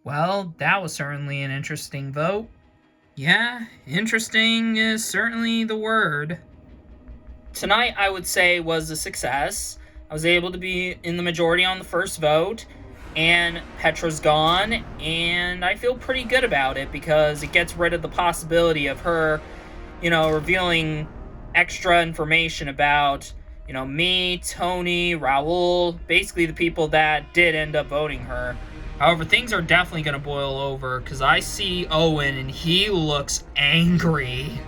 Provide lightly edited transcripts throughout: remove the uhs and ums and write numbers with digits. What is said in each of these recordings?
Well, that was certainly an interesting vote. Yeah, interesting is certainly the word. Tonight, I would say, was a success. I was able to be in the majority on the first vote, and Petra's gone, and I feel pretty good about it because it gets rid of the possibility of her, revealing extra information about, me, Tony, Raul, basically the people that did end up voting her. However, things are definitely going to boil over because I see Owen and he looks angry.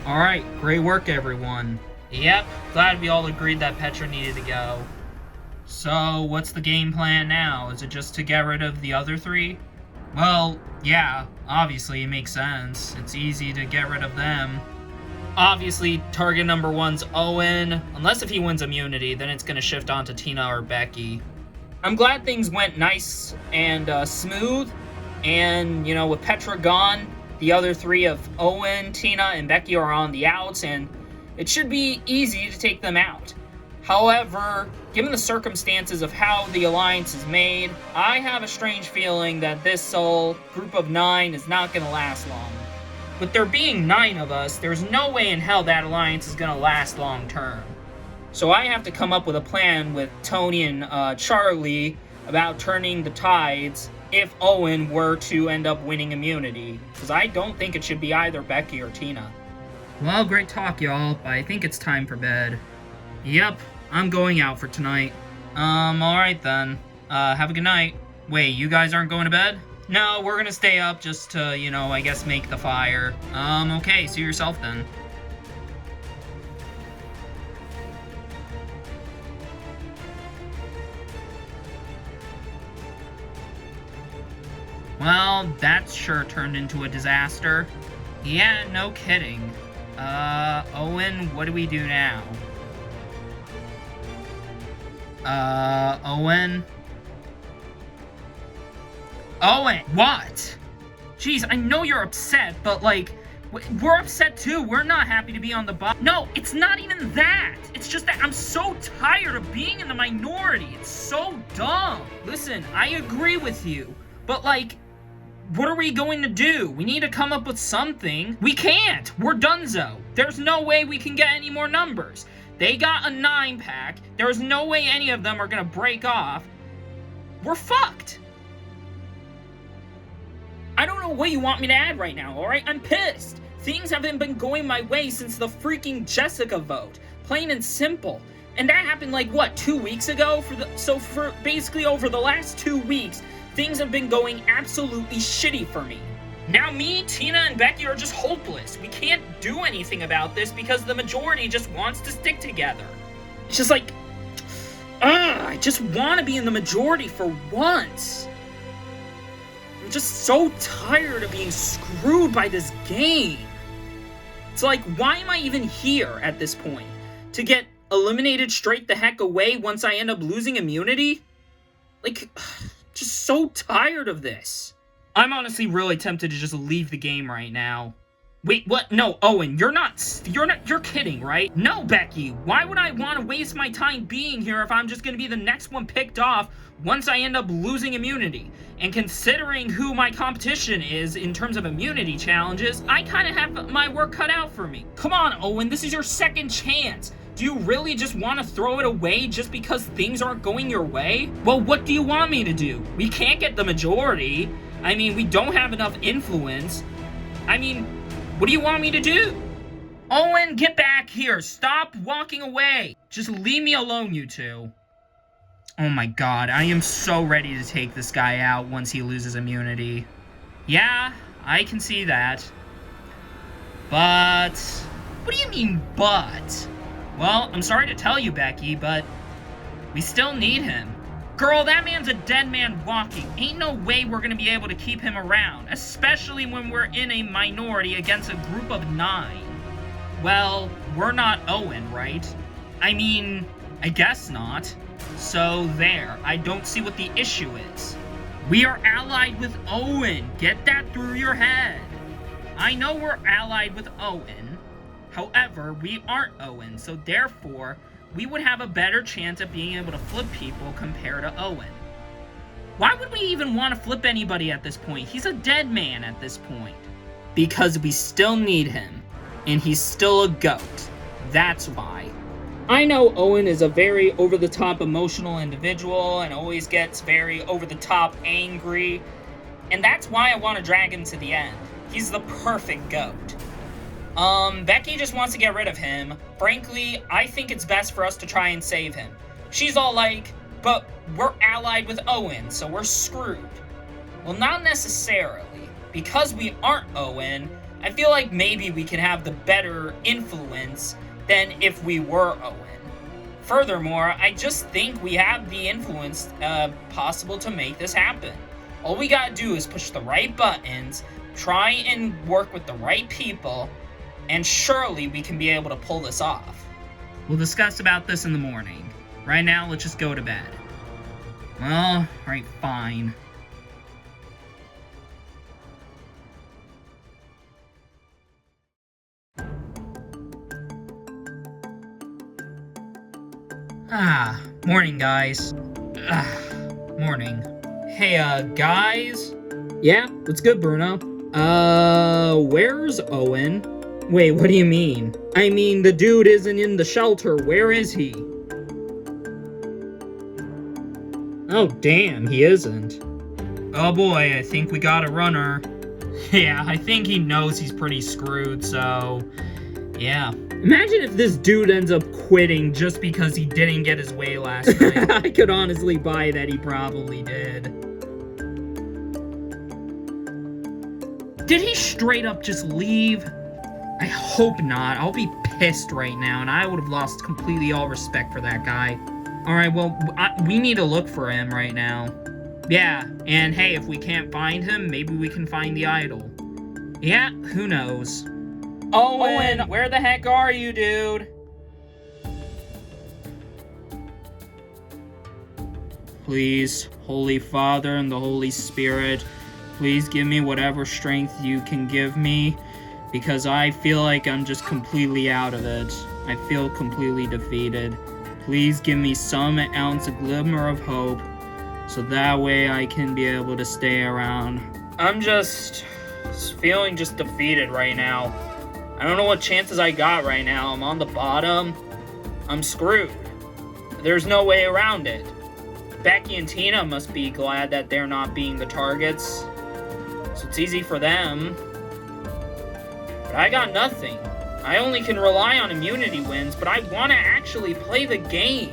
Alright, great work, everyone. Yep, glad we all agreed that Petra needed to go. So, what's the game plan now? Is it just to get rid of the other three? Well, yeah, obviously it makes sense. It's easy to get rid of them. Obviously, target number one's Owen. Unless if he wins immunity, then it's going to shift on to Tina or Becky. I'm glad things went nice and smooth. And, with Petra gone, the other three of Owen, Tina, and Becky are on the outs, and it should be easy to take them out. However, given the circumstances of how the alliance is made, I have a strange feeling that this group of 9 is not going to last long. With there being 9 of us, there's no way in hell that alliance is going to last long term. So I have to come up with a plan with Tony and Charlie about turning the tides if Owen were to end up winning immunity. Because I don't think it should be either Becky or Tina. Well, great talk, y'all, but I think it's time for bed. Yep, I'm going out for tonight. Alright then. Have a good night. Wait, you guys aren't going to bed? No, we're gonna stay up just to, I guess make the fire. Okay, see yourself then. Well, that sure turned into a disaster. Yeah, no kidding. Owen, what do we do now? Owen? Owen, what? Jeez, I know you're upset, but, we're upset too. We're not happy to be on the bottom. No, it's not even that. It's just that I'm so tired of being in the minority. It's so dumb. Listen, I agree with you, but, what are we going to do? We need to come up with something. We can't. We're donezo. There's no way we can get any more numbers. They got a 9-pack. There's no way any of them are going to break off. We're fucked. I don't know what you want me to add right now, alright? I'm pissed. Things haven't been going my way since the freaking Jessica vote. Plain and simple. And that happened 2 weeks ago? So for basically over the last 2 weeks, things have been going absolutely shitty for me. Now me, Tina, and Becky are just hopeless. We can't do anything about this because the majority just wants to stick together. It's just I just want to be in the majority for once. I'm just so tired of being screwed by this game. It's why am I even here at this point? To get eliminated straight the heck away once I end up losing immunity? Just so tired of this. I'm honestly really tempted to just leave the game right now. Wait, what? No, Owen, you're kidding, right? No, Becky, why would I want to waste my time being here if I'm just going to be the next one picked off once I end up losing immunity? And considering who my competition is in terms of immunity challenges, I kind of have my work cut out for me. Come on, Owen, this is your second chance. Do you really just want to throw it away just because things aren't going your way? Well, what do you want me to do? We can't get the majority. I mean, we don't have enough influence. I mean, what do you want me to do? Owen, get back here. Stop walking away. Just leave me alone, you two. Oh my god, I am so ready to take this guy out once he loses immunity. Yeah, I can see that. But... what do you mean, but? Well, I'm sorry to tell you, Becky, but we still need him. Girl, that man's a dead man walking. Ain't no way we're gonna be able to keep him around, especially when we're in a minority against a group of 9. Well, we're not Owen, right? I mean, I guess not. So there, I don't see what the issue is. We are allied with Owen. Get that through your head. I know we're allied with Owen. However, we aren't Owen, so therefore, we would have a better chance at being able to flip people compared to Owen. Why would we even want to flip anybody at this point? He's a dead man at this point. Because we still need him, and he's still a goat. That's why. I know Owen is a very over-the-top emotional individual and always gets very over-the-top angry, and that's why I want to drag him to the end. He's the perfect goat. Becky just wants to get rid of him. Frankly, I think it's best for us to try and save him. She's all like, but we're allied with Owen, so we're screwed. Well, not necessarily. Because we aren't Owen, I feel like maybe we can have the better influence than if we were Owen. Furthermore, I just think we have the influence possible to make this happen. All we gotta do is push the right buttons, try and work with the right people, and surely we can be able to pull this off. We'll discuss about this in the morning. Right now, let's just go to bed. Well, right, fine. Morning, guys. Morning. Hey, guys? Yeah, what's good, Bruno? Where's Owen? Wait, what do you mean? I mean, the dude isn't in the shelter. Where is he? Oh, damn, he isn't. Oh boy, I think we got a runner. Yeah, I think he knows he's pretty screwed, so... yeah. Imagine if this dude ends up quitting just because he didn't get his way last night. I could honestly buy that he probably did. Did he straight up just leave? I hope not. I'll be pissed right now, and I would have lost completely all respect for that guy. Alright, well, we need to look for him right now. Yeah, and hey, if we can't find him, maybe we can find the idol. Yeah, who knows? Owen, where the heck are you, dude? Please, Holy Father and the Holy Spirit, please give me whatever strength you can give me, because I feel like I'm just completely out of it. I feel completely defeated. Please give me some ounce of glimmer of hope, so that way I can be able to stay around. I'm just feeling just defeated right now. I don't know what chances I got right now. I'm on the bottom. I'm screwed. There's no way around it. Becky and Tina must be glad that they're not being the targets, so it's easy for them. But I got nothing. I only can rely on immunity wins, but I want to actually play the game.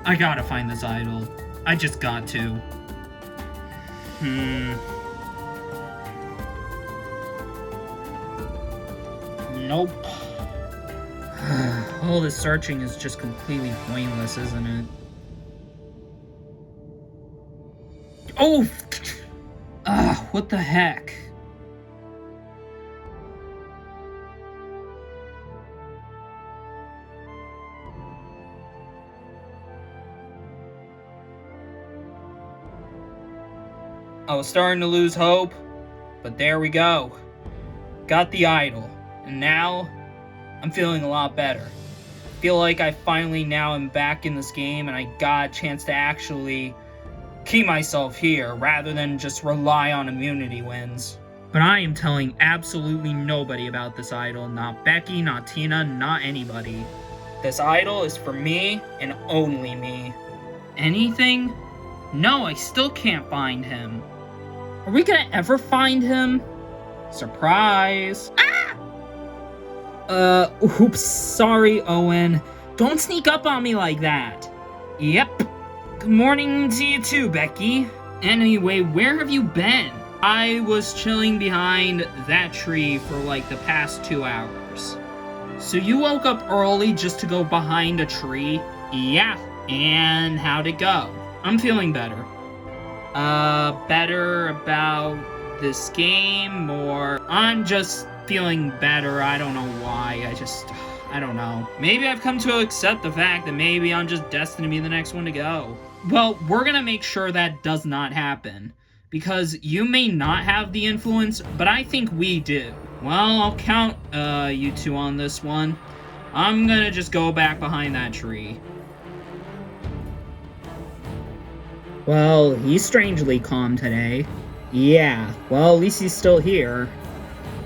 I gotta find this idol. I just got to. Nope. All this searching is just completely pointless, isn't it? Oh! What the heck? I was starting to lose hope, but there we go. Got the idol. And now, I'm feeling a lot better. I feel like I finally now am back in this game and I got a chance to actually keep myself here rather than just rely on immunity wins. But I am telling absolutely nobody about this idol. Not Becky, not Tina, not anybody. This idol is for me and only me. Anything? No, I still can't find him. Are we gonna ever find him? Surprise! Oops, sorry, Owen. Don't sneak up on me like that. Yep. Good morning to you too, Becky. Anyway, where have you been? I was chilling behind that tree for like the past 2 hours. So you woke up early just to go behind a tree? Yeah. And how'd it go? I'm feeling better. Better about this game, or I'm just feeling better. I don't know why. I don't know. Maybe I've come to accept the fact that maybe I'm just destined to be the next one to go. Well, we're gonna make sure that does not happen, because you may not have the influence, but I think we do. Well, I'll count you two on this one. I'm gonna just go back behind that tree. Well, he's strangely calm today. Yeah, well, at least he's still here.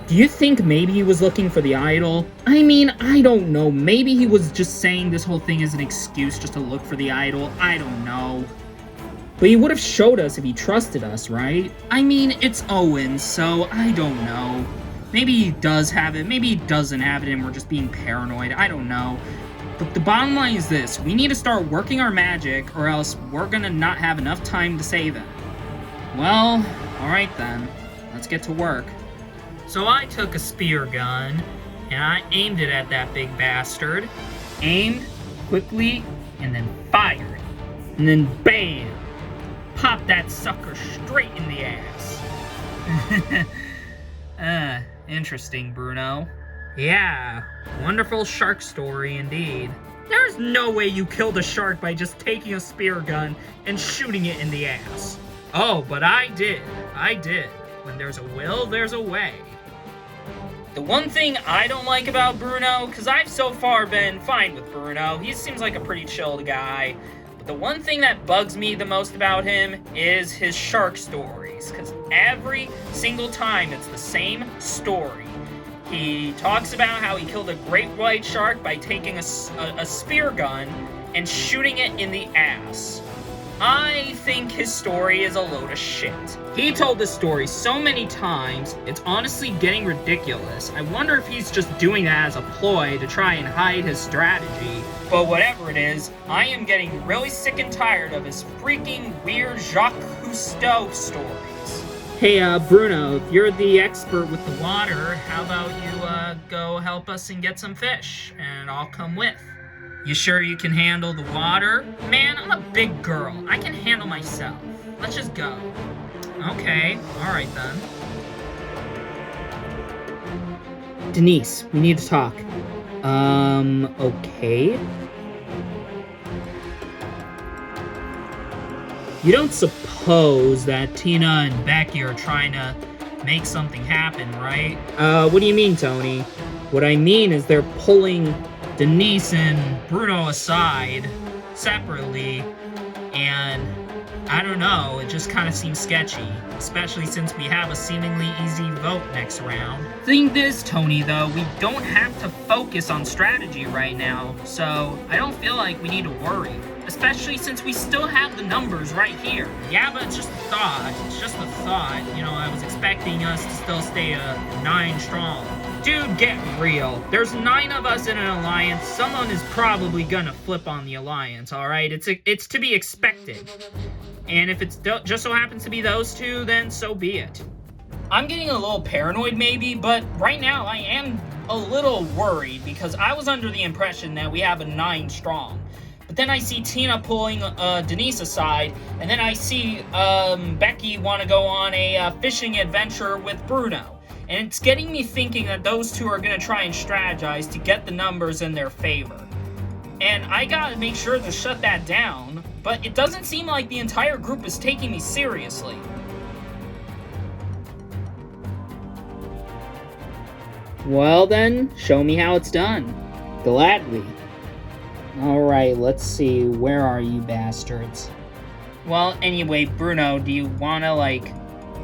Do you think maybe he was looking for the idol? I mean, I don't know. Maybe he was just saying this whole thing as an excuse just to look for the idol. I don't know. But he would have showed us if he trusted us, right? I mean, it's Owen, so I don't know. Maybe he does have it, maybe he doesn't have it, and we're just being paranoid. I don't know. But the bottom line is this. We need to start working our magic, or else we're gonna not have enough time to save him. Well, alright then. Let's get to work. So I took a spear gun, and I aimed it at that big bastard. Aimed, quickly, and then fired. And then BAM! Popped that sucker straight in the ass. Interesting, Bruno. Yeah, wonderful shark story indeed. There's no way you killed a shark by just taking a spear gun and shooting it in the ass. Oh, but I did. I did. When there's a will, there's a way. The one thing I don't like about Bruno, because I've so far been fine with Bruno, he seems like a pretty chilled guy, but the one thing that bugs me the most about him is his shark stories, because every single time it's the same story. He talks about how he killed a great white shark by taking a spear gun and shooting it in the ass. I think his story is a load of shit. He told this story so many times, it's honestly getting ridiculous. I wonder if he's just doing that as a ploy to try and hide his strategy. But whatever it is, I am getting really sick and tired of his freaking weird Jacques Cousteau stories. Hey, Bruno, if you're the expert with the water, how about you, go help us and get some fish, and I'll come with. You sure you can handle the water? Man, I'm a big girl. I can handle myself. Let's just go. Okay, alright then. Denise, we need to talk. Okay. You don't suppose that Tina and Becky are trying to make something happen, right? What do you mean, Tony? What I mean is they're pulling Denise and Bruno aside separately, and I don't know, it just kind of seems sketchy, especially since we have a seemingly easy vote next round. Thing is, Tony, though, we don't have to focus on strategy right now, so I don't feel like we need to worry, especially since we still have the numbers right here. Yeah, but it's just a thought. It's just a thought. You know, I was expecting us to still stay 9 strong. Dude, get real. There's 9 of us in an alliance. Someone is probably gonna flip on the alliance, alright? It's to be expected. And if it's just so happens to be those 2, then so be it. I'm getting a little paranoid maybe, but right now I am a little worried because I was under the impression that we have a 9 strong. But then I see Tina pulling Denise aside, and then I see Becky want to go on a fishing adventure with Bruno. And it's getting me thinking that those 2 are going to try and strategize to get the numbers in their favor. And I gotta make sure to shut that down, but it doesn't seem like the entire group is taking me seriously. Well then, show me how it's done. Gladly. Alright, let's see, where are you bastards? Well, anyway, Bruno, do you wanna,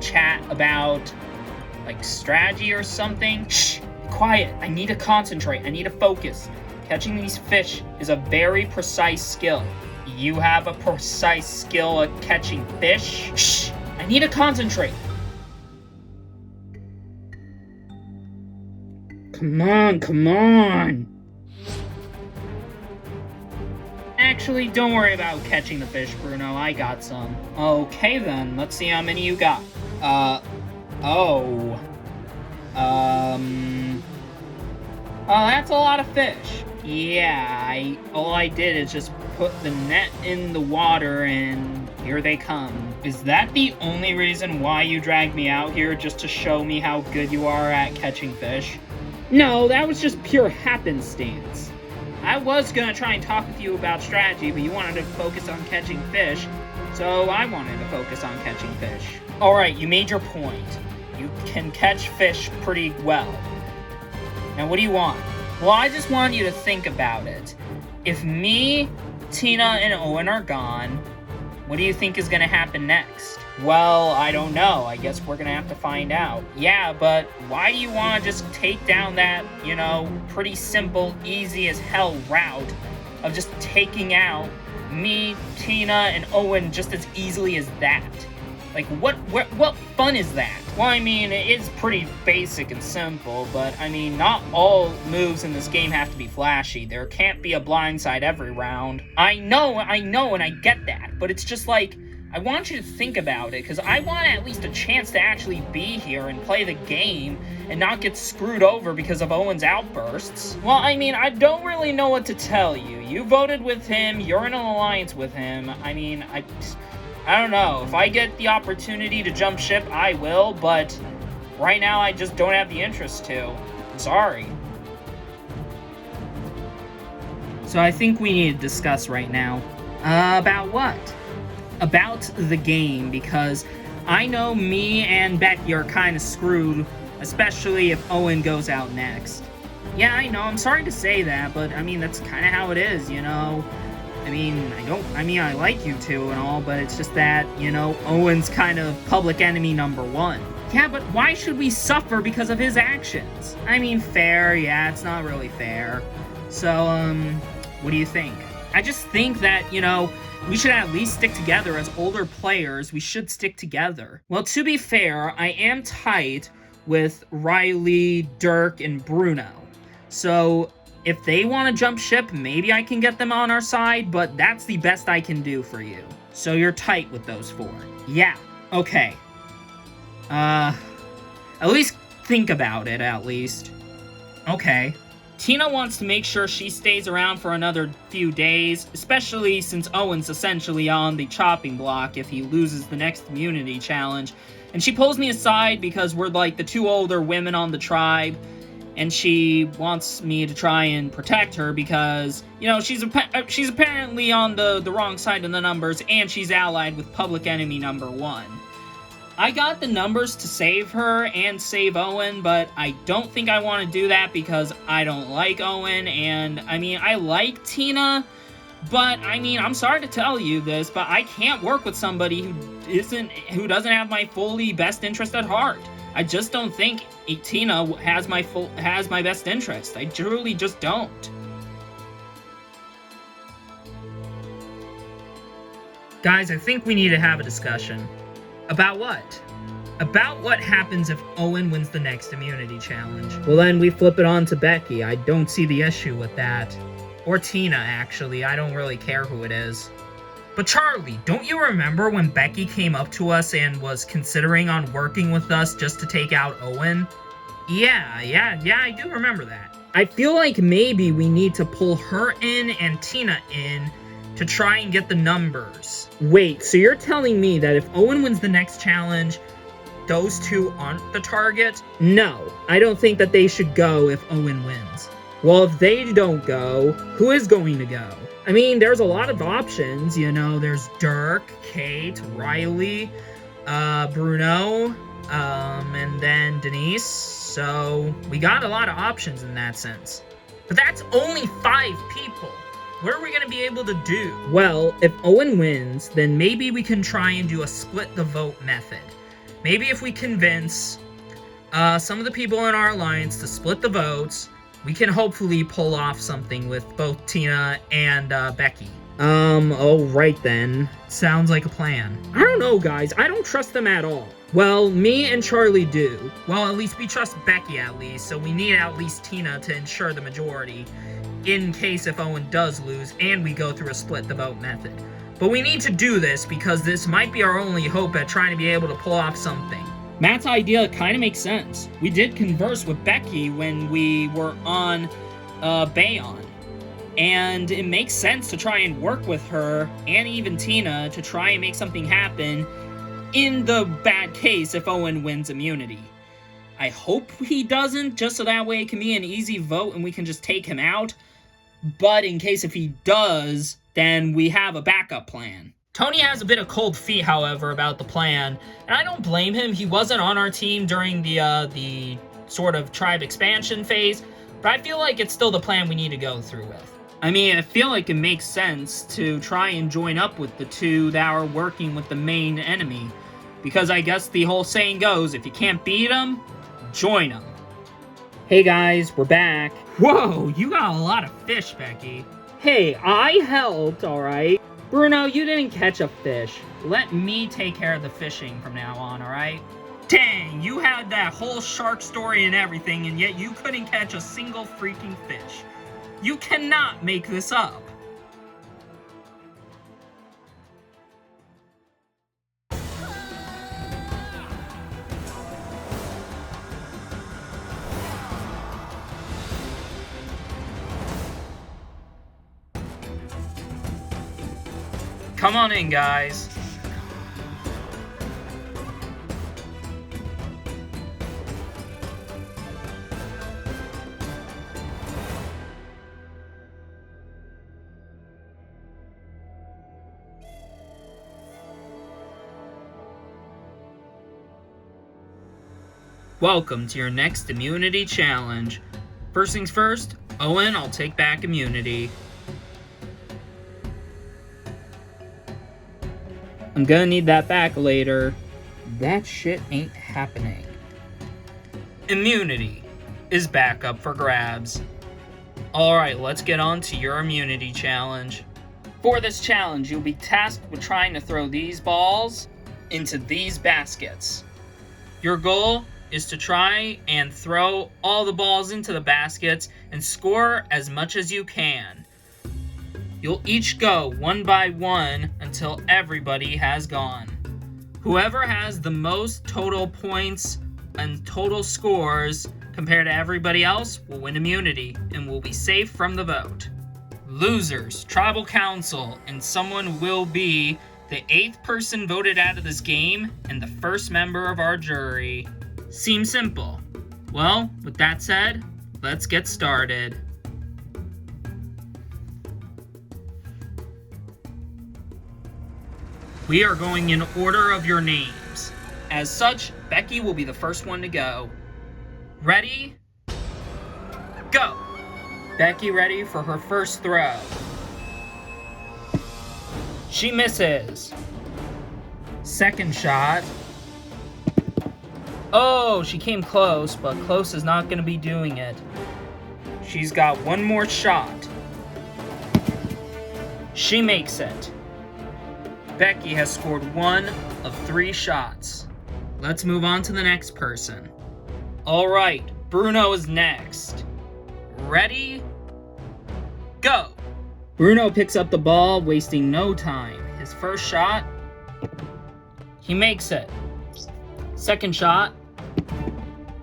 chat about strategy or something? Shh! Be quiet! I need to concentrate. I need to focus. Catching these fish is a very precise skill. You have a precise skill at catching fish? Shh! I need to concentrate. Come on, come on! Actually, don't worry about catching the fish, Bruno. I got some. Okay then, let's see how many you got. Oh, that's a lot of fish. Yeah, all I did is just put the net in the water and here they come. Is that the only reason why you dragged me out here, just to show me how good you are at catching fish? No, that was just pure happenstance. I was gonna try and talk with you about strategy, but you wanted to focus on catching fish, so I wanted to focus on catching fish. Alright, you made your point. You can catch fish pretty well. Now what do you want? Well, I just want you to think about it. If me, Tina, and Owen are gone, what do you think is gonna happen next? Well, I don't know. I guess we're gonna have to find out. Yeah, but why do you want to just take down that, pretty simple, easy as hell route of just taking out me, Tina, and Owen just as easily as that? Like, what fun is that? Well, I mean, it is pretty basic and simple, but, I mean, not all moves in this game have to be flashy. There can't be a blindside every round. I know, and I get that, but it's just like, I want you to think about it, because I want at least a chance to actually be here and play the game and not get screwed over because of Owen's outbursts. Well, I mean, I don't really know what to tell you. You voted with him, you're in an alliance with him. I mean, I don't know. If I get the opportunity to jump ship, I will, but right now I just don't have the interest to. I'm sorry. So I think we need to discuss right now. About what? About the game, because I know me and Becky are kind of screwed, especially if Owen goes out next. Yeah, I know, I'm sorry to say that, but I mean, that's kind of how it is, I mean, I like you two and all, but it's just that, Owen's kind of public enemy number one. Yeah, but why should we suffer because of his actions? I mean, fair, yeah, it's not really fair. So, what do you think? I just think that, we should at least stick together as older players. We should stick together. Well, to be fair, I am tight with Riley, Dirk, and Bruno. So, if they want to jump ship, maybe I can get them on our side, but that's the best I can do for you. So you're tight with those four. Yeah, okay. At least think about it, at least. Okay. Tina wants to make sure she stays around for another few days, especially since Owen's essentially on the chopping block if he loses the next immunity challenge. And she pulls me aside because we're like the two older women on the tribe, and she wants me to try and protect her because, she's apparently on the wrong side of the numbers, and she's allied with public enemy number one. I got the numbers to save her and save Owen, but I don't think I want to do that because I don't like Owen, and, I mean, I like Tina, but, I mean, I'm sorry to tell you this, but I can't work with somebody who doesn't have my fully best interest at heart. I just don't think Tina has my best interest. I truly just don't. Guys, I think we need to have a discussion. About what? About what happens if Owen wins the next immunity challenge. Well, then we flip it on to Becky. I don't see the issue with that. Or Tina, actually. I don't really care who it is. But Charlie, don't you remember when Becky came up to us and was considering on working with us just to take out Owen? Yeah, I do remember that. I feel like maybe we need to pull her in and Tina in to try and get the numbers. Wait, so you're telling me that if Owen wins the next challenge, those two aren't the target? No, I don't think that they should go if Owen wins. Well, if they don't go, who is going to go? I mean, there's a lot of options, there's Dirk, Kate, Riley, Bruno, and then Denise, so we got a lot of options in that sense. But that's only 5 people. What are we going to be able to do? Well, if Owen wins, then maybe we can try and do a split the vote method. Maybe if we convince some of the people in our alliance to split the votes, we can hopefully pull off something with both Tina and Becky. Alright then. Sounds like a plan. I don't know, guys. I don't trust them at all. Well, me and Charlie do. Well, at least we trust Becky at least, so we need at least Tina to ensure the majority, in case if Owen does lose and we go through a split the vote method. But we need to do this because this might be our only hope at trying to be able to pull off something. Matt's idea kind of makes sense. We did converse with Becky when we were on Bayon, and it makes sense to try and work with her and even Tina to try and make something happen in the bad case if Owen wins immunity. I hope he doesn't, just so that way it can be an easy vote and we can just take him out. But in case if he does, then we have a backup plan. Tony has a bit of cold feet, however, about the plan, and I don't blame him. He wasn't on our team during the sort of tribe expansion phase, But I feel like it's still the plan we need to go through with. I mean, I feel like it makes sense to try and join up with the two that are working with the main enemy. Because I guess the whole saying goes, if you can't beat them, join them. Hey guys, we're back. Whoa, you got a lot of fish, Becky. Hey, I helped, alright? Bruno, you didn't catch a fish. Let me take care of the fishing from now on, alright? Dang, you had that whole shark story and everything, and yet you couldn't catch a single freaking fish. You cannot make this up. Come on in, guys. Welcome to your next immunity challenge. First things first, Owen, I'll take back immunity. I'm gonna need that back later. That shit ain't happening. Immunity is back up for grabs. Alright, let's get on to your immunity challenge. For this challenge, you'll be tasked with trying to throw these balls into these baskets. Your goal is to try and throw all the balls into the baskets and score as much as you can. You'll each go one by one until everybody has gone. Whoever has the most total points and total scores compared to everybody else will win immunity and will be safe from the vote. Losers, tribal council, and someone will be the 8th person voted out of this game and the first member of our jury. Seems simple. Well, with that said, let's get started. We are going in order of your names. As such, Becky will be the first one to go. Ready? Go! Becky ready for her first throw. She misses. Second shot. Oh, she came close, but close is not going to be doing it. She's got one more shot. She makes it. Becky has scored 1 of 3 shots. Let's move on to the next person. Alright, Bruno is next. Ready? Go! Bruno picks up the ball, wasting no time. His first shot, he makes it. Second shot,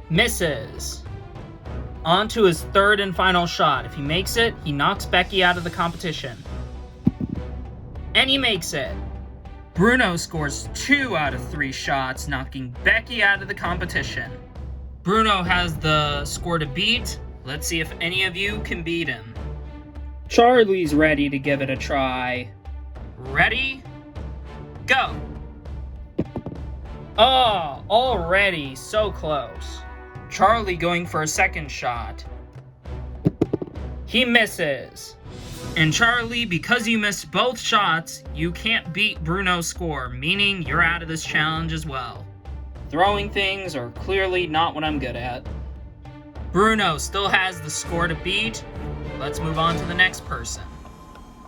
misses. On to his third and final shot. If he makes it, he knocks Becky out of the competition. And he makes it. Bruno scores 2 out of 3 shots, knocking Becky out of the competition. Bruno has the score to beat. Let's see if any of you can beat him. Charlie's ready to give it a try. Ready? Go! Oh, already so close. Charlie going for a second shot. He misses. And Charlie, because you missed both shots, you can't beat Bruno's score, meaning you're out of this challenge as well. Throwing things are clearly not what I'm good at. Bruno still has the score to beat. Let's move on to the next person.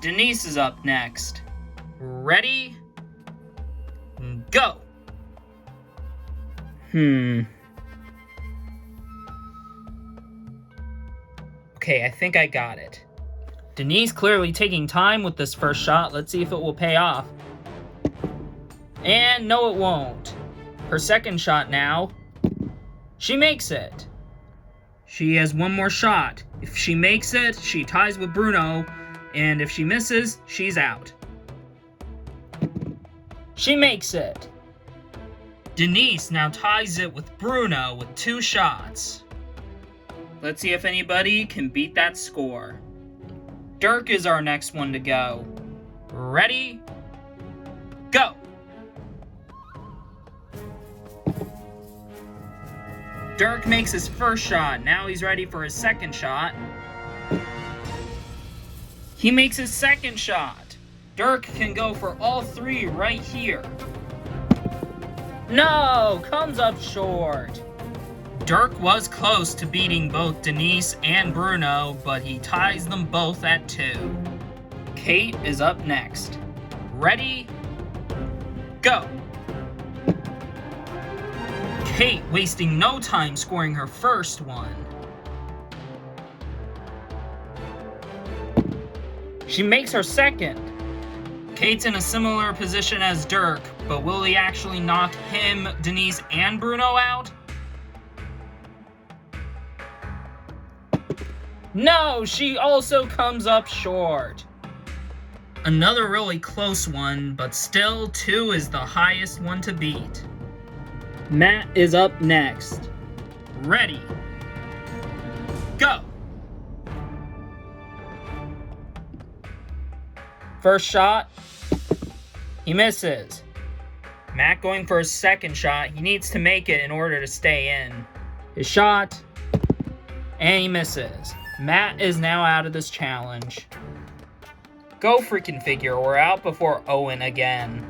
Denise is up next. Ready? Go! Okay, I think I got it. Denise clearly taking time with this first shot. Let's see if it will pay off. And no, it won't. Her second shot now. She makes it. She has one more shot. If she makes it, she ties with Bruno. And if she misses, she's out. She makes it. Denise now ties it with Bruno with 2 shots. Let's see if anybody can beat that score. Dirk is our next one to go. Ready? Go! Dirk makes his first shot. Now he's ready for his second shot. He makes his second shot. Dirk can go for all three right here. No, comes up short. Dirk was close to beating both Denise and Bruno, but he ties them both at 2. Kate is up next. Ready? Go! Kate wasting no time scoring her first one. She makes her second. Kate's in a similar position as Dirk, but will he actually knock him, Denise, and Bruno out? No, she also comes up short. Another really close one, but still 2 is the highest one to beat. Matt is up next. Ready. Go! First shot. He misses. Matt going for his second shot. He needs to make it in order to stay in. His shot. And he misses. Matt is now out of this challenge. Go freaking figure, we're out before Owen again.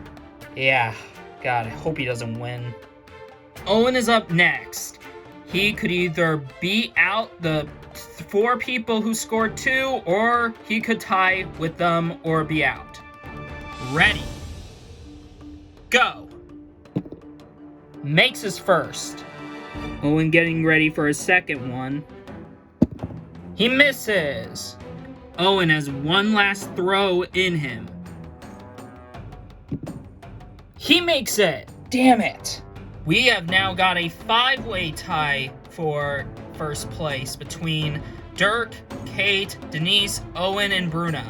Yeah, God, I hope he doesn't win. Owen is up next. He could either beat out the 4 people who scored 2, or he could tie with them or be out. Ready. Go. Makes his first. Owen getting ready for his second one. He misses. Owen has one last throw in him. He makes it. Damn it. We have now got a 5-way tie for first place between Dirk, Kate, Denise, Owen, and Bruno.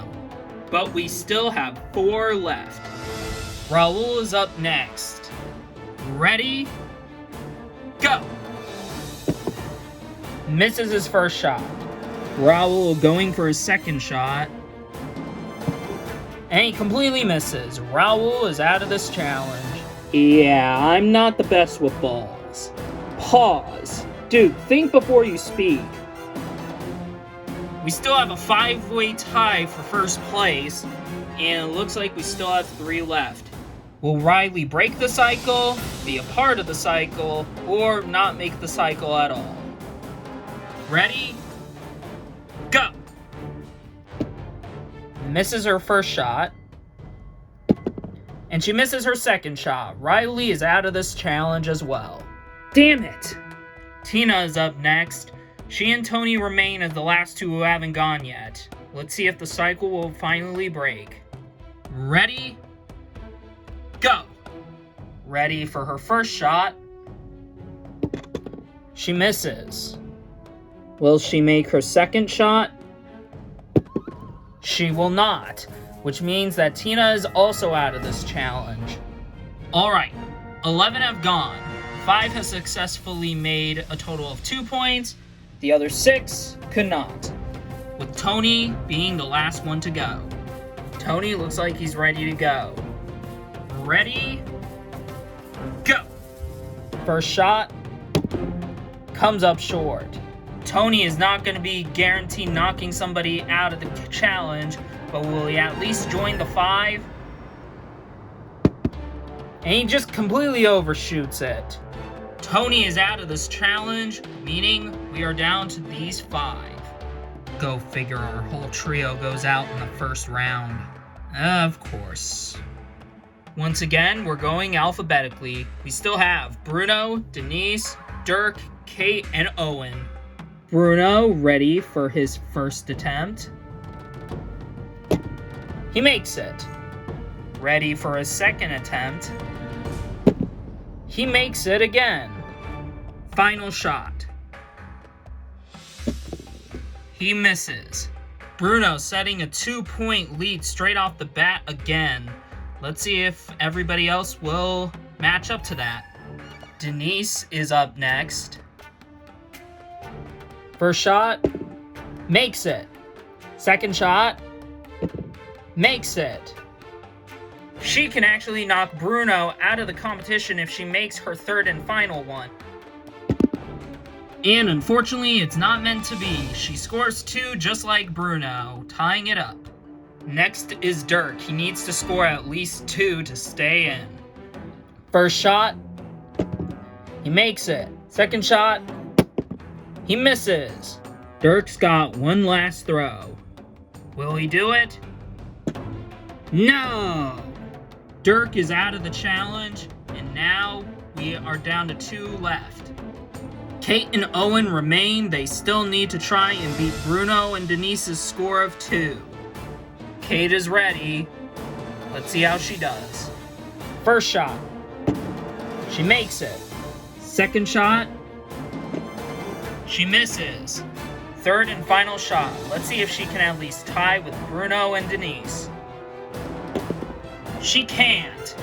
But we still have 4 left. Raul is up next. Ready? Go! Misses his first shot. Raul going for his second shot. And he completely misses. Raul is out of this challenge. Yeah, I'm not the best with balls. Pause. Dude, think before you speak. We still have a 5-way tie for first place, and it looks like we still have 3 left. Will Riley break the cycle, be a part of the cycle, or not make the cycle at all? Ready? Go! Misses her first shot. And she misses her second shot. Riley is out of this challenge as well. Damn it! Tina is up next. She and Tony remain as the last 2 who haven't gone yet. Let's see if the cycle will finally break. Ready? Go! Ready for her first shot. She misses. Will she make her second shot? She will not, which means that Tina is also out of this challenge. Alright, 11 have gone. 5 has successfully made a total of 2 points. The other 6 could not, with Tony being the last one to go. Tony looks like he's ready to go. Ready? Go! First shot comes up short. Tony is not going to be guaranteed knocking somebody out of the challenge, but will he at least join the 5? And he just completely overshoots it. Tony is out of this challenge, meaning we are down to these 5. Go figure, our whole trio goes out in the first round. Of course. Once again, we're going alphabetically. We still have Bruno, Denise, Dirk, Kate, and Owen. Bruno ready for his first attempt. He makes it. Ready for his second attempt. He makes it again. Final shot. He misses. Bruno setting a 2-point lead straight off the bat again. Let's see if everybody else will match up to that. Denise is up next. First shot, makes it. Second shot, makes it. She can actually knock Bruno out of the competition if she makes her third and final one. And unfortunately, it's not meant to be. She scores 2 just like Bruno, tying it up. Next is Dirk. He needs to score at least 2 to stay in. First shot, he makes it. Second shot, he misses. Dirk's got one last throw. Will he do it? No! Dirk is out of the challenge, and now we are down to 2 left. Kate and Owen remain. They still need to try and beat Bruno and Denise's score of 2. Kate is ready. Let's see how she does. First shot. She makes it. Second shot. She misses. Third and final shot. Let's see if she can at least tie with Bruno and Denise. She can't,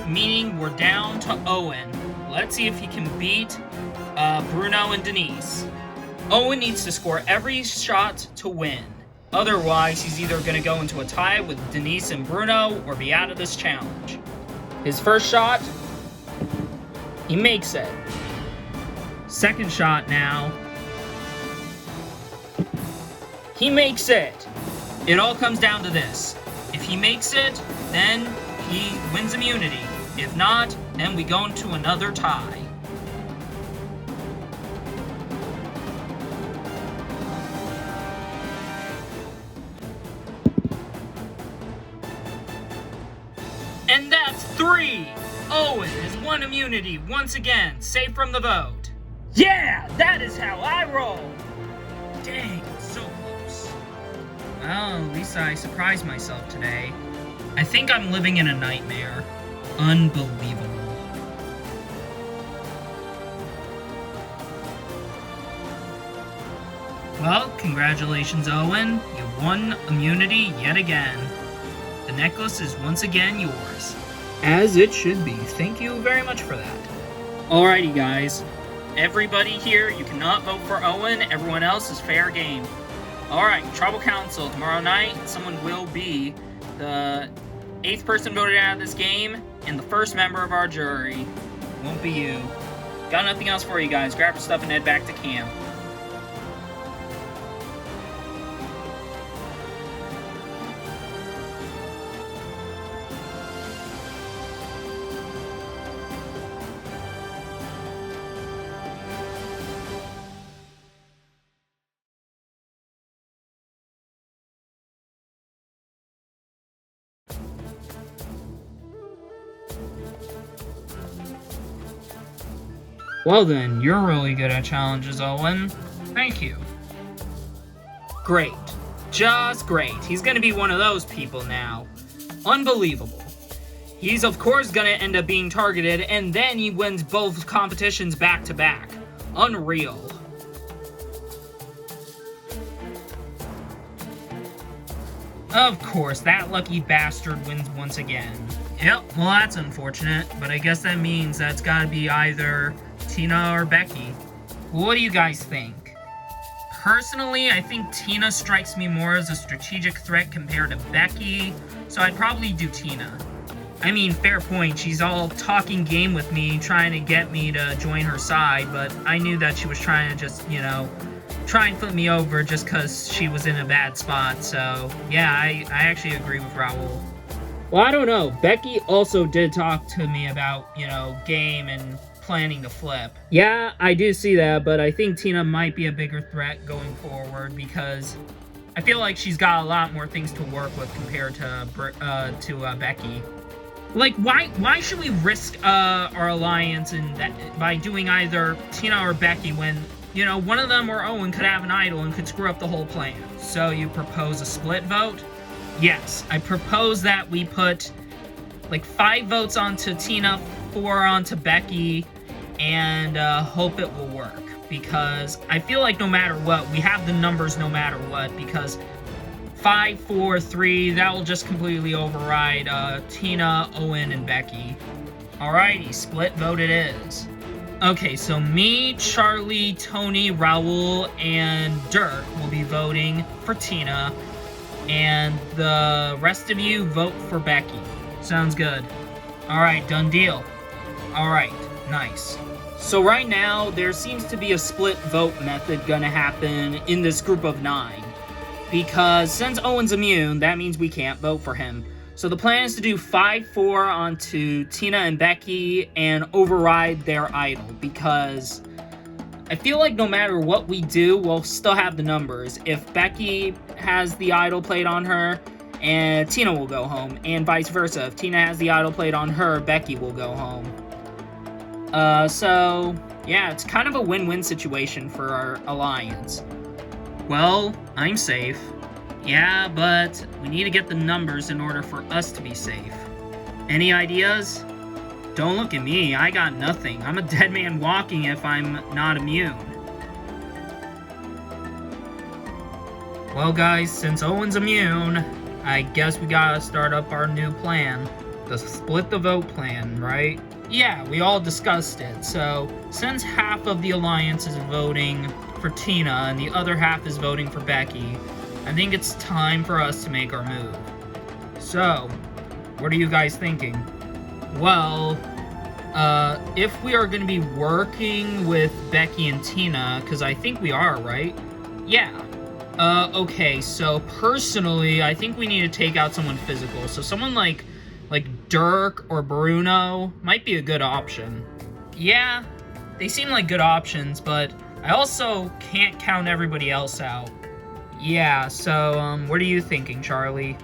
meaning we're down to Owen. Let's see if he can beat Bruno and Denise. Owen needs to score every shot to win. Otherwise, he's either going to go into a tie with Denise and Bruno or be out of this challenge. His first shot, he makes it. Second shot now. He makes it. It all comes down to this. If he makes it, then he wins immunity. If not, then we go into another tie. And that's 3! Owen has won immunity once again, safe from the vote. Yeah, that is how I roll! Dang, so close. Well, at least I surprised myself today. I think I'm living in a nightmare. Unbelievable. Well, congratulations, Owen. You won immunity yet again. The necklace is once again yours. As it should be. Thank you very much for that. Alrighty, guys. Everybody here, you cannot vote for Owen. Everyone else is fair game. Alright, Tribal Council. Tomorrow night, someone will be the 8th person voted out of this game and the first member of our jury. Won't be you. Got nothing else for you guys. Grab your stuff and head back to camp. Well then, you're really good at challenges, Owen. Thank you. Great. Just great. He's gonna be one of those people now. Unbelievable. He's of course gonna end up being targeted, and then he wins both competitions back to back. Unreal. Of course, that lucky bastard wins once again. Yep, well that's unfortunate, but I guess that means that's gotta be either Tina or Becky. What do you guys think? Personally, I think Tina strikes me more as a strategic threat compared to Becky, so I'd probably do Tina. I mean, fair point, she's all talking game with me, trying to get me to join her side, but I knew that she was trying to just, you know, try and flip me over just because she was in a bad spot, so yeah, I actually agree with Raul. Well, I don't know. Becky also did talk to me about, you know, game and planning to flip. Yeah, I do see that, but I think Tina might be a bigger threat going forward because I feel like she's got a lot more things to work with compared to Becky. Like, why should we risk our alliance by doing either Tina or Becky when, you know, one of them or Owen could have an idol and could screw up the whole plan? So you propose a split vote? Yes, I propose that we put like 5 votes onto Tina, 4 onto Becky, and hope it will work, because I feel like no matter what, we have the numbers no matter what, because 5, 4, 3, that will just completely override Tina, Owen, and Becky. Alrighty, split vote it is. Okay, so me, Charlie, Tony, Raul, and Dirk will be voting for Tina, and the rest of you vote for Becky. Sounds good. Alright, done deal. Alright, nice. So right now, there seems to be a split vote method gonna happen in this group of 9. Because since Owen's immune, that means we can't vote for him. So the plan is to do 5-4 onto Tina and Becky and override their idol. Because I feel like no matter what we do, we'll still have the numbers. If Becky has the idol played on her, and Tina will go home. And vice versa. If Tina has the idol played on her, Becky will go home. So, yeah, it's kind of a win-win situation for our alliance. Well, I'm safe. Yeah, but we need to get the numbers in order for us to be safe. Any ideas? Don't look at me, I got nothing. I'm a dead man walking if I'm not immune. Well guys, since Owen's immune, I guess we gotta start up our new plan. The split the vote plan, right? Yeah, we all discussed it. So, since half of the alliance is voting for Tina and the other half is voting for Becky, I think it's time for us to make our move. So, what are you guys thinking? Well, if we are going to be working with Becky and Tina, because I think we are, right? Yeah. Okay, so personally, I think we need to take out someone physical. So someone like Dirk or Bruno might be a good option. Yeah, they seem like good options, but I also can't count everybody else out. Yeah, so, what are you thinking, Charlie?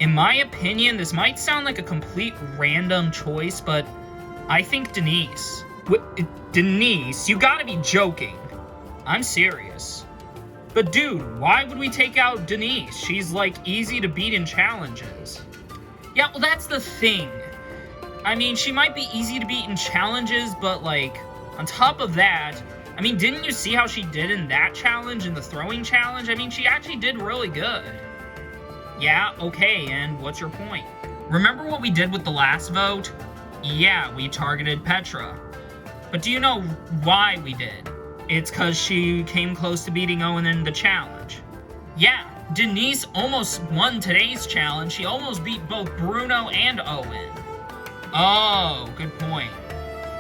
In my opinion, this might sound like a complete random choice, but I think Denise. Denise? You gotta be joking. I'm serious. But dude, why would we take out Denise? She's, like, easy to beat in challenges. Yeah, well, that's the thing. I mean, she might be easy to beat in challenges, but, like, on top of that, I mean, didn't you see how she did in that challenge, in the throwing challenge? I mean, she actually did really good. Yeah, okay, and what's your point? Remember what we did with the last vote? Yeah, we targeted Petra. But do you know why we did? It's because she came close to beating Owen in the challenge. Yeah, Denise almost won today's challenge. She almost beat both Bruno and Owen. Oh, good point.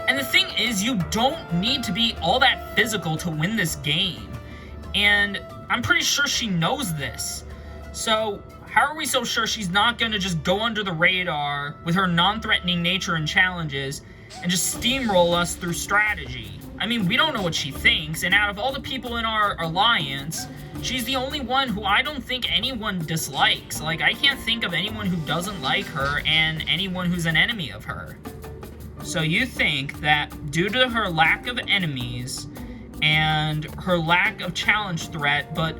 And the thing is, you don't need to be all that physical to win this game. And I'm pretty sure she knows this. So, how are we so sure she's not going to just go under the radar with her non-threatening nature in challenges and just steamroll us through strategy? I mean, we don't know what she thinks, and out of all the people in our alliance, she's the only one who I don't think anyone dislikes. Like, I can't think of anyone who doesn't like her and anyone who's an enemy of her. So you think that due to her lack of enemies and her lack of challenge threat, but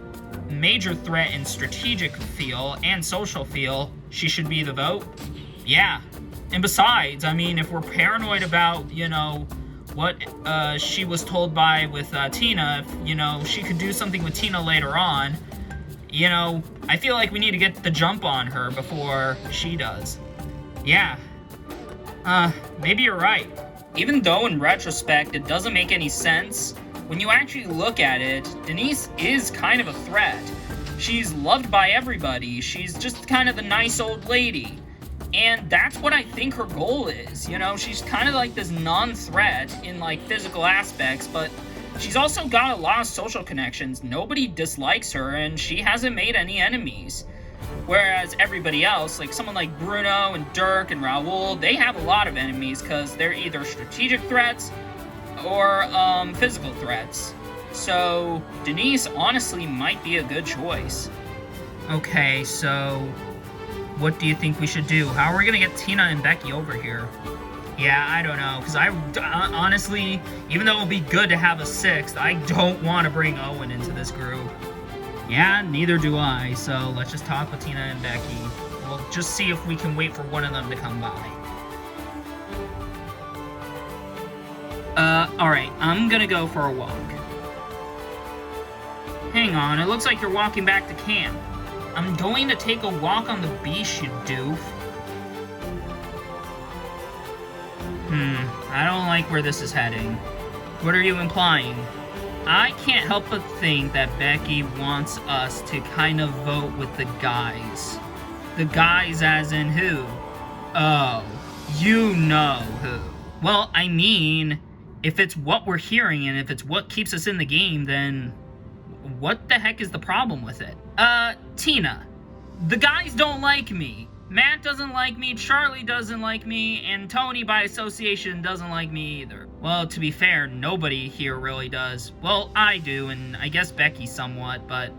major threat in strategic feel and social feel, she should be the vote? Yeah. And besides, I mean, if we're paranoid about, you know, what she was told by with Tina, if, you know, she could do something with Tina later on, you know, I feel like we need to get the jump on her before she does. Yeah. Maybe you're right. Even though in retrospect it doesn't make any sense, when you actually look at it, Denise is kind of a threat. She's loved by everybody. She's just kind of the nice old lady. And that's what I think her goal is. You know, she's kind of like this non-threat in, like, physical aspects, but she's also got a lot of social connections. Nobody dislikes her, and she hasn't made any enemies. Whereas everybody else, like someone like Bruno and Dirk and Raul, they have a lot of enemies because they're either strategic threats or physical threats. So Denise honestly might be a good choice. Okay, so what do you think we should do? How are we gonna get Tina and Becky over here? Yeah, I don't know, because I honestly, even though it would be good to have a sixth, I don't want to bring Owen into this group. Yeah, neither do I, so let's just talk with Tina and Becky. We'll just see if we can wait for one of them to come by. Alright, I'm gonna go for a walk. Hang on, it looks like you're walking back to camp. I'm going to take a walk on the beach, you doof. I don't like where this is heading. What are you implying? I can't help but think that Becky wants us to kind of vote with the guys. The guys as in who? Oh, you know who. Well, I mean, if it's what we're hearing and if it's what keeps us in the game, then what the heck is the problem with it? Tina, the guys don't like me. Matt doesn't like me, Charlie doesn't like me, and Tony, by association, doesn't like me either. Well, to be fair, nobody here really does. Well, I do, and I guess Becky somewhat, but,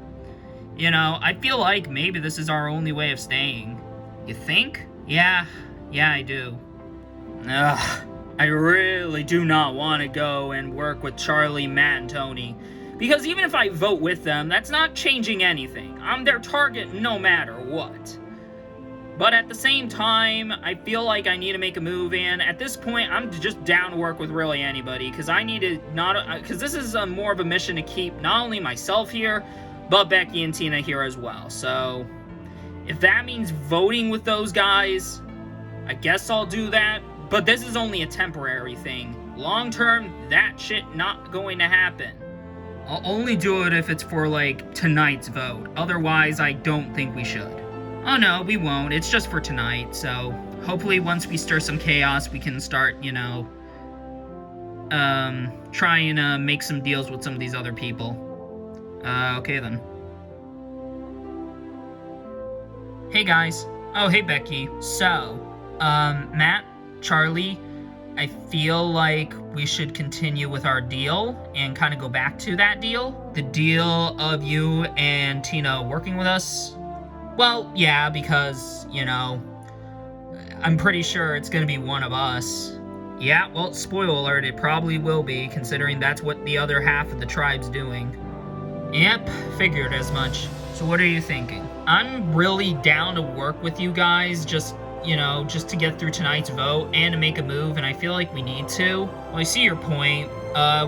you know, I feel like maybe this is our only way of staying. You think? Yeah, I do. Ugh, I really do not want to go and work with Charlie, Matt, and Tony. Because even if I vote with them, that's not changing anything. I'm their target no matter what. But at the same time, I feel like I need to make a move, and at this point, I'm just down to work with really anybody, because I need to because this is more of a mission to keep not only myself here, but Becky and Tina here as well. So, if that means voting with those guys, I guess I'll do that, but this is only a temporary thing. Long term, that shit not going to happen. I'll only do it if it's for, like, tonight's vote. Otherwise, I don't think we should. Oh no, we won't. It's just for tonight, so hopefully once we stir some chaos, we can start, you know, try and make some deals with some of these other people. Okay then. Hey guys. Oh, hey Becky. So, Matt, Charlie, I feel like we should continue with our deal and kind of go back to that deal. The deal of you and Tina working with us. Well, yeah, because, you know, I'm pretty sure it's gonna be one of us. Yeah, well, spoiler alert, it probably will be, considering that's what the other half of the tribe's doing. Yep, figured as much. So what are you thinking? I'm really down to work with you guys, just, you know, just to get through tonight's vote and to make a move, and I feel like we need to. Well, I see your point.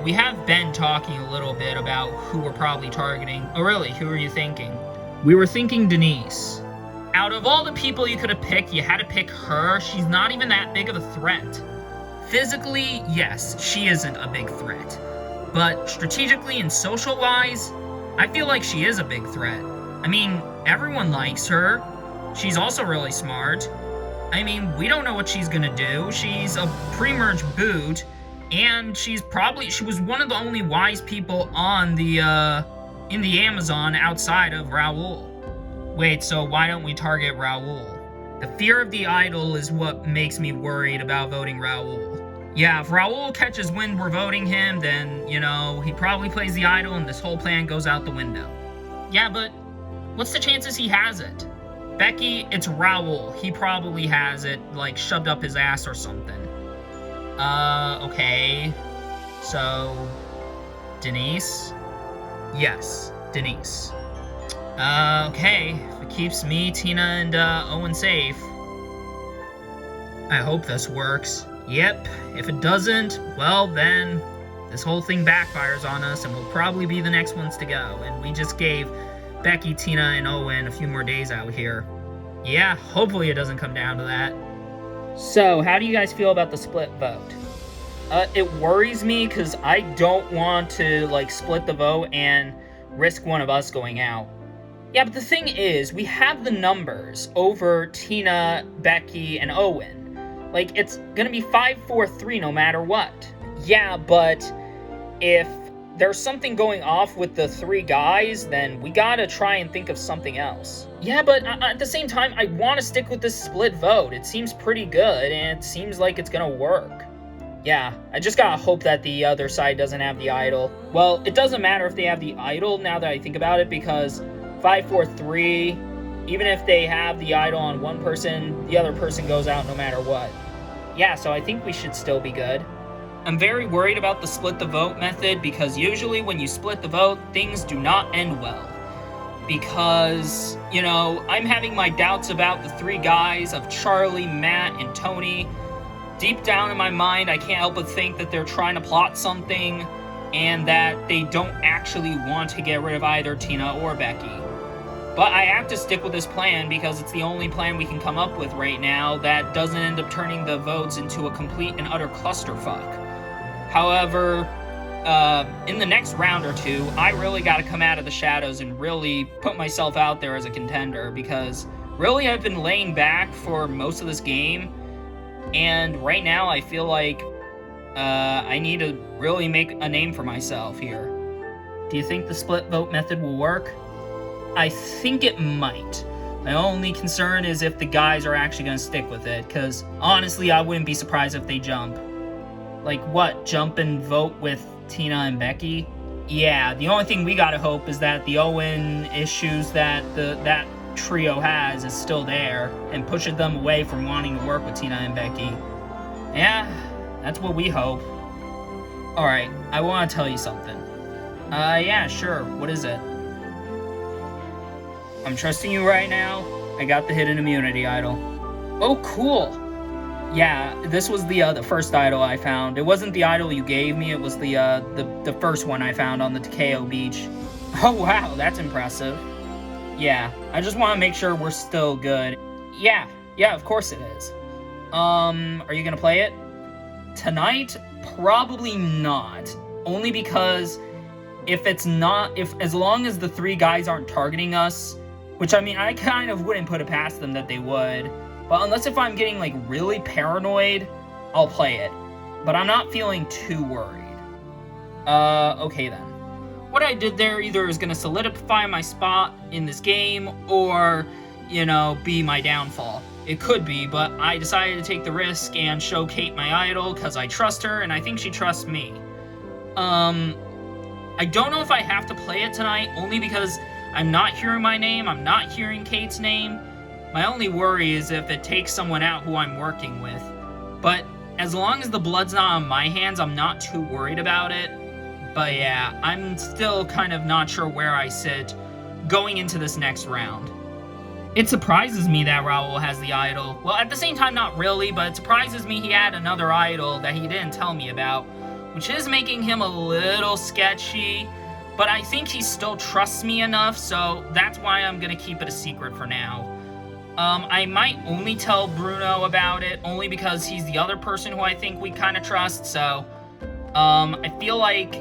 We have been talking a little bit about who we're probably targeting. Oh, really? Who are you thinking? We were thinking Denise. Out of all the people you could have picked, you had to pick her. She's not even that big of a threat. Physically, yes, she isn't a big threat. But strategically and social-wise, I feel like she is a big threat. I mean, everyone likes her. She's also really smart. I mean, we don't know what she's gonna do. She's a pre-merge boot, and she was one of the only wise people on the, in the Amazon outside of Raoul. Wait, so why don't we target Raoul? The fear of the idol is what makes me worried about voting Raoul. Yeah, if Raoul catches wind we're voting him, then, you know, he probably plays the idol and this whole plan goes out the window. Yeah, but what's the chances he has it? Becky, it's Raoul. He probably has it, like, shoved up his ass or something. Okay. So, Denise? Yes, Denise. Okay. If it keeps me, Tina, and Owen safe. I hope this works. Yep. If it doesn't, well then, this whole thing backfires on us and we'll probably be the next ones to go. And we just gave Becky, Tina, and Owen a few more days out here. Yeah, hopefully it doesn't come down to that. So, how do you guys feel about the split vote? It worries me because I don't want to, like, split the vote and risk one of us going out. Yeah, but the thing is, we have the numbers over Tina, Becky, and Owen. Like, it's gonna be 5-4-3 no matter what. Yeah, but if there's something going off with the three guys, then we gotta try and think of something else. Yeah, but at the same time, I want to stick with this split vote. It seems pretty good, and it seems like it's gonna work. Yeah, I just gotta hope that the other side doesn't have the idol. Well, it doesn't matter if they have the idol now that I think about it, because 5-4-3, even if they have the idol on one person, the other person goes out no matter what. Yeah, so I think we should still be good. I'm very worried about the split the vote method because usually when you split the vote, things do not end well. Because, you know, I'm having my doubts about the three guys of Charlie, Matt, and Tony. Deep down in my mind, I can't help but think that they're trying to plot something and that they don't actually want to get rid of either Tina or Becky. But I have to stick with this plan because it's the only plan we can come up with right now that doesn't end up turning the votes into a complete and utter clusterfuck. However, in the next round or two, I really got to come out of the shadows and really put myself out there as a contender because really I've been laying back for most of this game, and right now I feel like I need to really make a name for myself here. Do you think the split vote method will work? I think it might. My only concern is if the guys are actually going to stick with it, because honestly, I wouldn't be surprised if they jump. Like what, jump and vote with Tina and Becky? Yeah, the only thing we gotta hope is that the Owen issues that that trio has is still there and pushes them away from wanting to work with Tina and Becky. Yeah, that's what we hope. Alright, I want to tell you something. Yeah, sure, what is it? I'm trusting you right now. I got the hidden immunity idol. Oh, cool! Yeah, this was the first idol I found. It wasn't the idol you gave me, it was the first one I found on the Takeo beach. Oh wow, that's impressive. Yeah, I just want to make sure we're still good. Yeah, of course it is. Are you gonna play it? Tonight? Probably not. Only because as long as the 3 guys aren't targeting us, which I mean, I kind of wouldn't put it past them that they would, but unless if I'm getting like really paranoid, I'll play it. But I'm not feeling too worried. Okay then. What I did there either is gonna solidify my spot in this game, or, you know, be my downfall. It could be, but I decided to take the risk and show Kate my idol, because I trust her, and I think she trusts me. I don't know if I have to play it tonight, only because I'm not hearing my name, I'm not hearing Kate's name. My only worry is if it takes someone out who I'm working with. But as long as the blood's not on my hands, I'm not too worried about it. But yeah, I'm still kind of not sure where I sit going into this next round. It surprises me that Raul has the idol. Well, at the same time, not really, but it surprises me he had another idol that he didn't tell me about, which is making him a little sketchy, but I think he still trusts me enough, so that's why I'm gonna keep it a secret for now. I might only tell Bruno about it, only because he's the other person who I think we kind of trust, so, I feel like,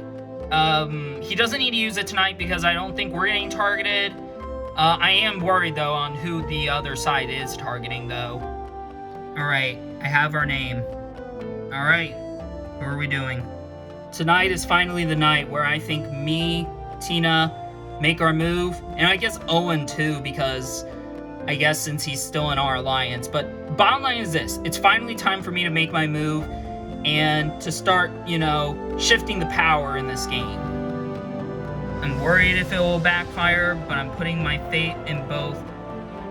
he doesn't need to use it tonight because I don't think we're getting targeted. I am worried, though, on who the other side is targeting, though. Alright, I have our name. Alright, who are we doing? Tonight is finally the night where I think me, Tina, make our move, and I guess Owen, too, because I guess since he's still in our alliance. But bottom line is this, it's finally time for me to make my move and to start, you know, shifting the power in this game. I'm worried if it will backfire, but I'm putting my faith in both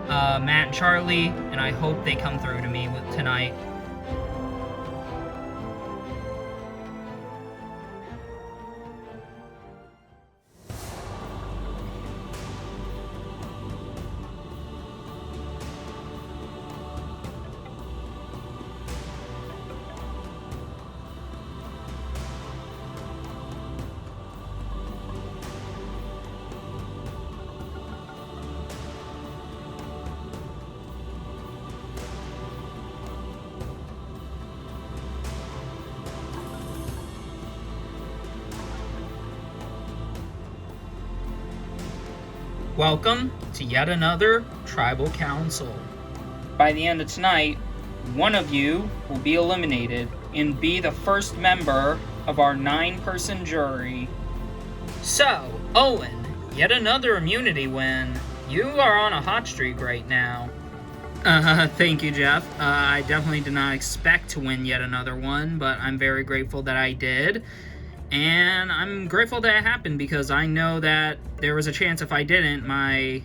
Matt and Charlie, and I hope they come through to me tonight. Welcome to yet another tribal council. By the end of tonight, one of you will be eliminated and be the first member of our 9-person jury. So, Owen, yet another immunity win. You are on a hot streak right now. Thank you, Jeff. I definitely did not expect to win yet another one, but I'm very grateful that I did. And I'm grateful that it happened because I know that there was a chance if I didn't, my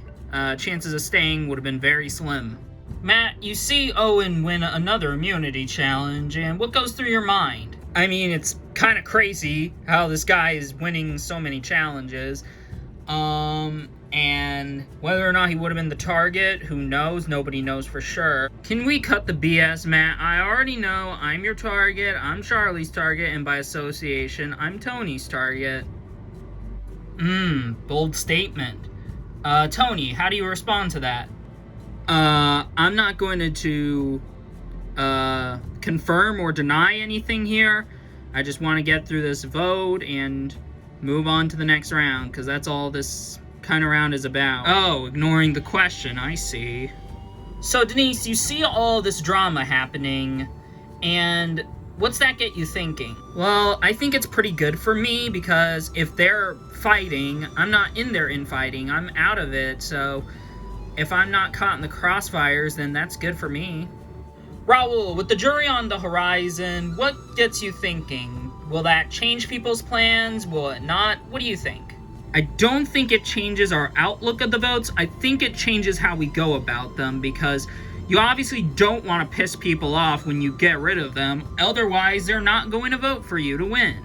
chances of staying would have been very slim. Matt, you see Owen win another immunity challenge, and what goes through your mind? I mean, it's kind of crazy how this guy is winning so many challenges. And whether or not he would have been the target, who knows? Nobody knows for sure. Can we cut the BS, Matt? I already know I'm your target, I'm Charlie's target, and by association, I'm Tony's target. Bold statement. Tony, how do you respond to that? I'm not going to confirm or deny anything here. I just want to get through this vote and move on to the next round, because that's all this kind of round is about. Oh, ignoring the question, I see. So, Denise, you see all this drama happening, and What's that get you thinking? Well, I think it's pretty good for me because if they're fighting, I'm not in their infighting. I'm out of it, so if I'm not caught in the crossfires, then that's good for me. Raul, with the jury on the horizon, what gets you thinking? Will that change people's plans? Will it not? What do you think? I don't think it changes our outlook of the votes. I think it changes how we go about them because you obviously don't want to piss people off when you get rid of them. Otherwise, they're not going to vote for you to win.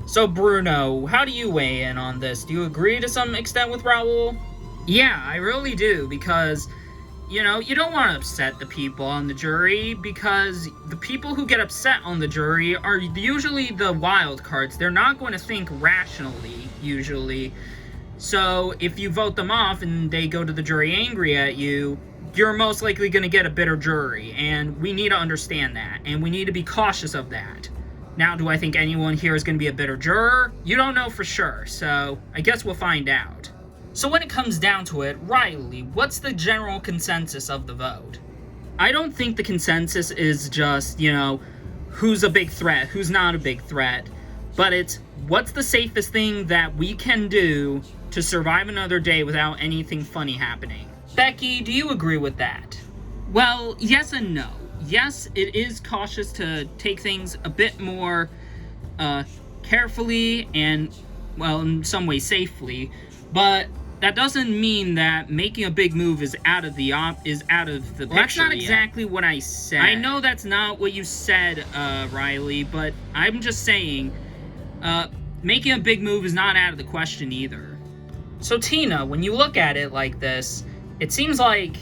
So, Bruno, how do you weigh in on this? Do you agree to some extent with Raul? Yeah, I really do, because, you know, you don't want to upset the people on the jury, because the people who get upset on the jury are usually the wild cards. They're not going to think rationally, usually. So, if you vote them off and they go to the jury angry at you, you're most likely going to get a bitter jury, and we need to understand that, and we need to be cautious of that. Now, do I think anyone here is going to be a bitter juror? You don't know for sure, so I guess we'll find out. So when it comes down to it, Riley, what's the general consensus of the vote? I don't think the consensus is just, you know, who's a big threat, who's not a big threat, but it's what's the safest thing that we can do to survive another day without anything funny happening. Becky, do you agree with that? Well, yes and no. Yes, it is cautious to take things a bit more carefully and, well, in some way safely, but that doesn't mean that making a big move is out of the picture. That's not exactly what I said. I know that's not what you said, Riley, but I'm just saying, making a big move is not out of the question either. So Tina, when you look at it like this, it seems like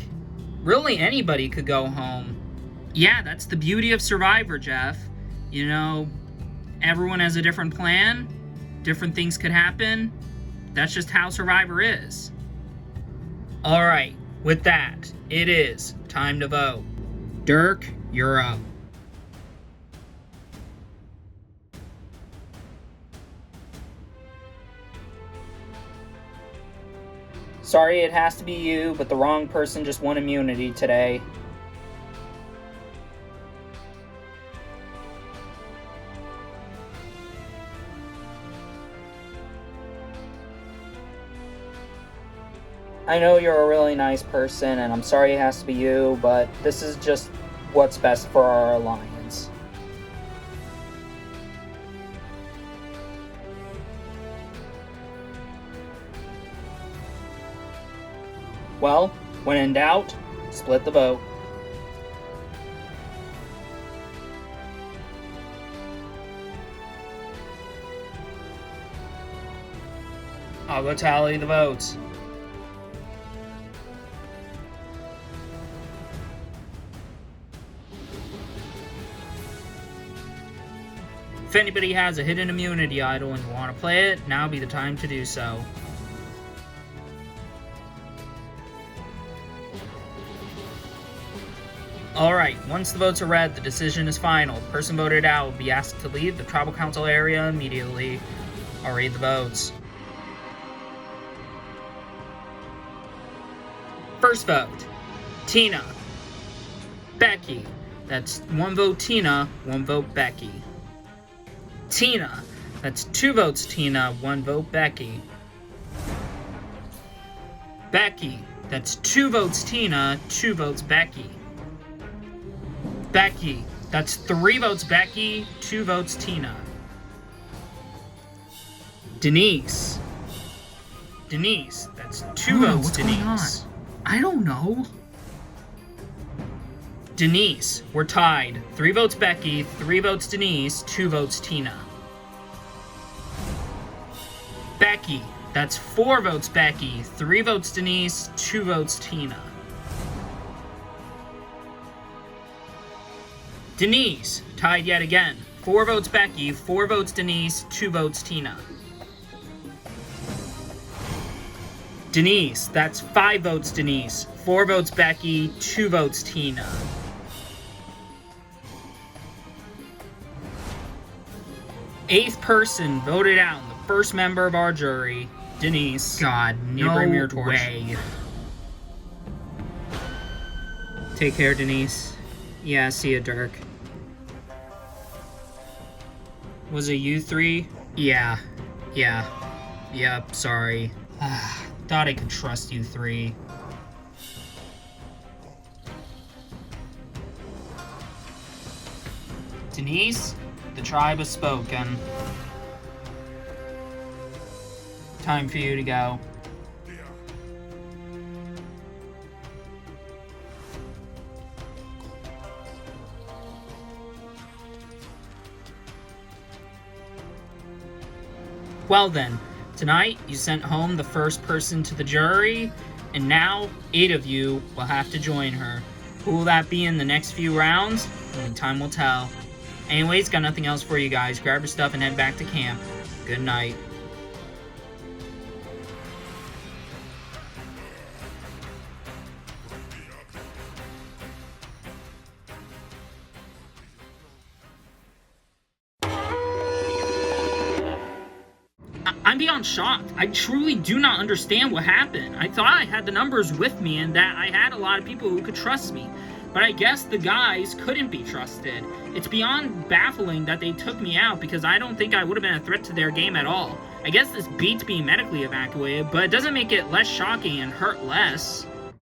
really anybody could go home. Yeah, that's the beauty of Survivor, Jeff. You know, everyone has a different plan. Different things could happen. That's just how Survivor is. Alright, with that, it is time to vote. Dirk, you're up. Sorry it has to be you, but the wrong person just won immunity today. I know you're a really nice person, and I'm sorry it has to be you, but this is just what's best for our alliance. Well, when in doubt, split the vote. I'll go tally the votes. If anybody has a hidden immunity idol and you want to play it, now be the time to do so. Alright, once the votes are read, the decision is final. The person voted out will be asked to leave the tribal council area immediately. I'll read the votes. First vote, Tina. Becky. That's 1 vote Tina, 1 vote Becky. Tina. That's 2 votes Tina, 1 vote Becky. Becky. That's 2 votes Tina, 2 votes Becky. Becky. That's 3 votes Becky, 2 votes Tina. Denise. Denise. That's 2 votes what's Denise. going on? I don't know. Denise. We're tied. 3 votes Becky, 3 votes Denise, 2 votes Tina. Becky. That's 4 votes Becky, 3 votes Denise, 2 votes Tina. Denise. Tied yet again. 4 votes Becky, 4 votes Denise, 2 votes Tina. Denise. That's 5 votes Denise, 4 votes Becky, 2 votes Tina. Eighth person voted out, and the first member of our jury, Denise. God, no way. Take care, Denise. Yeah, see ya, Dirk. Was it you three? Yeah. Yep, sorry. Thought I could trust you three. Denise, the tribe has spoken. Time for you to go. Well then, tonight you sent home the first person to the jury, and now 8 of you will have to join her. Who will that be in the next few rounds? Only time will tell. Anyways, got nothing else for you guys. Grab your stuff and head back to camp. Good night. I'm beyond shocked. I truly do not understand what happened. I thought I had the numbers with me and that I had a lot of people who could trust me. But I guess the guys couldn't be trusted. It's beyond baffling that they took me out because I don't think I would have been a threat to their game at all. I guess this beats being medically evacuated, but it doesn't make it less shocking and hurt less.